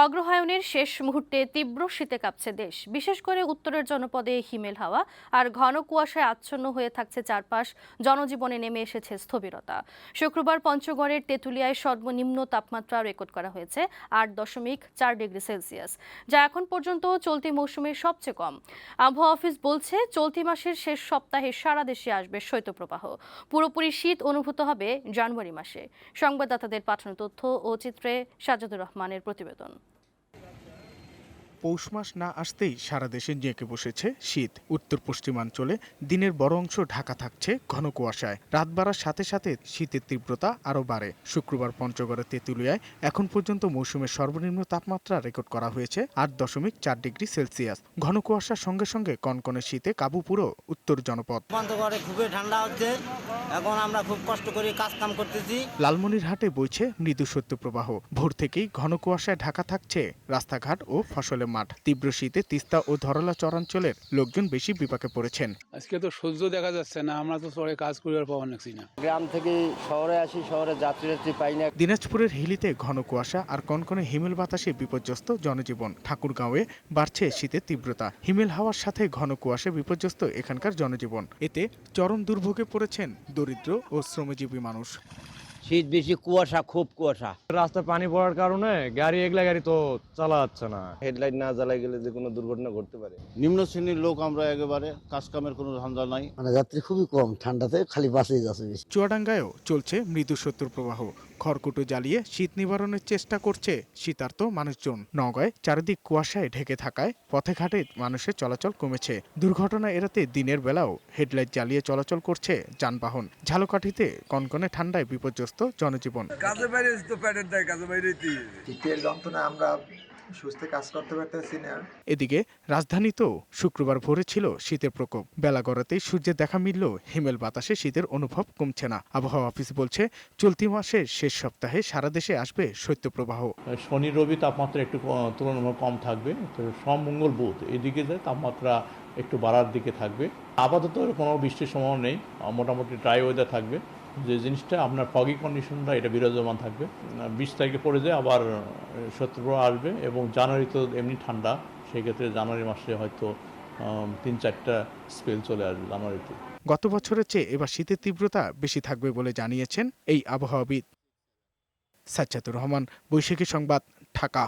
অগ্রহায়ণের শেষ মুহূর্তে তীব্র শীতে কাঁপছে দেশ। বিশেষ করে উত্তরের জনপদে হিমেল হাওয়া আর ঘন কুয়াশায় আচ্ছন্ন হয়ে থাকছে চারপাশ। জনজীবনে নেমে এসেছে স্থবিরতা। শুক্রবার পঞ্চগড়ের তেঁতুলিয়ায় সর্বনিম্ন তাপমাত্রা রেকর্ড করা হয়েছে 8.4 ডিগ্রি সেলসিয়াস, যা এখন পর্যন্ত চলতি মৌসুমের সবচেয়ে কম। আবহাওয়া অফিস বলছে চলতি মাসের শেষ সপ্তাহে সারা দেশে আসবে শৈত্যপ্রবাহ। পুরোপুরি শীত অনুভূত হবে জানুয়ারি মাসে। সংবাদদাতাদের পাঠানো তথ্য ও চিত্রে সাজ্জাদুর রহমানের প্রতিবেদন। পৌষ মাস না আসতেই সারা দেশে জেঁকে বসেছে শীত। উত্তর পশ্চিমাঞ্চলে দিনের বড় অংশ ঢাকা থাকছে ঘন কুয়াশায়। রাত বাড়ার সাথে সাথে শীতের তীব্রতা আরও বাড়ে। শুক্রবার পঞ্চগড়ের তেঁতুলিয়ায় এখন পর্যন্ত মৌসুমের সর্বনিম্ন তাপমাত্রা রেকর্ড করা হয়েছে 8.4 ডিগ্রি সেলসিয়াস। ঘন কুয়াশার সঙ্গে সঙ্গে কনকনে শীতে কাবু পুরো উত্তর জনপদ। পঞ্চগড়ে খুবই ঠান্ডা হচ্ছে, এখন আমরা খুব কষ্ট করে কাজ কাম করতেছি। লালমনিরহাটে বইছে মৃদু শৈত্যপ্রবাহ। ভোর থেকেই ঘন কুয়াশায় ঢাকা থাকছে রাস্তাঘাট ও ফসলের মাঠ। তীব্র শীতে তিস্তা ও ধরলা চরাঞ্চলের লোকজন বেশি বিপাকে পড়েছেন। আজকে তো সূর্য দেখা যাচ্ছে না, আমরা তো চরে কাজ করিবার পাওয়া নাছি না। গ্রাম থেকে শহরে আসি, শহরে যাত্রী পাই না। দিনাজপুরের হিলিতে ঘন কুয়াশা আর কনকনে হিমেল বাতাসে বিপর্যস্ত জনজীবন। ঠাকুরগাঁওয়ে বাড়ছে শীতের তীব্রতা। হিমেল হাওয়ার সাথে ঘন কুয়াশে বিপর্যস্ত এখানকার জনজীবন। এতে চরম দুর্ভোগে পড়েছেন দরিদ্র ও শ্রমজীবী মানুষ। শীত বেশি, কুয়াশা, খুব কুয়াশা। রাস্তায় পানি পড়ার কারণে এগুলা গাড়ি তো চালা যাচ্ছে না। হেডলাইট না জ্বালাই গেলে যে কোনো দুর্ঘটনা ঘটতে পারে। নিম্ন শ্রেণীর লোক আমরা, একেবারে কাজ কামের কোনো ধান্দা নাই। মানে যাত্রী খুবই কম, ঠান্ডাতে খালি বাসেই যাচ্ছে বেশি। চুয়াডাঙ্গায়ও চলছে মৃদু শৈত্যপ্রবাহ। খড়কুটো জ্বালিয়ে শীত নিবারণের চেষ্টা করছে শীতার্ত মানুষজন। নওগাঁয় চারিদিক কুয়াশায় ঢেকে থাকায় পথে ঘাটে মানুষের চলাচল কমেছে। দুর্ঘটনা এড়াতে দিনের বেলাও হেডলাইট জ্বালিয়ে চলাচল করছে যানবাহন। ঝালকাঠিতে কনকনে ঠান্ডায় বিপর্যস্ত জনজীবন। কাজে বাইরে তো প্যাডের দেয়, কাজে বাইরে শীতের যন্ত্রণা আমরা সুস্থ কাজ করতে পারতেছি না। এদিকে রাজধানীতেও শুক্রবার ভোরে ছিল শীতের প্রকোপ। বেলা গড়াতেই সূর্যের দেখা মিললেও হিমেল বাতাসে শীতের অনুভব কমছে না। আবহাওয়া অফিস বলছে চলতি মাসের শেষ সপ্তাহে সারা দেশে আসবে শৈত্যপ্রবাহ। শনি রবি তাপমাত্রা একটু তুলনামূলক কম থাকবে, তো সোম মঙ্গল বুধ এদিকে যে তাপমাত্রা একটু বাড়ার দিকে থাকবে। আপাতত কোনো বৃষ্টির সম্ভাবনা নেই, মোটামুটি ড্রাই ওয়েদার থাকবে। যে জিনিসটা আপনার ফগি কন্ডিশনটা এটা বিরাজমান থাকবে। 20 তারিখে পড়ে যায় আবার শৈত্যপ্রবাহ আসবে, এবং জানুয়ারি তো এমনি ঠান্ডা, সেক্ষেত্রে জানুয়ারি মাসে হয়তো 3-4টা স্পেল চলে আসবে জানুয়ারিতে। গত বছরের চেয়ে এবার শীতের তীব্রতা বেশি থাকবে বলে জানিয়েছেন এই আবহাওয়াবিদ। সাজ্জাদুর রহমান, বৈশাখী সংবাদ, ঢাকা।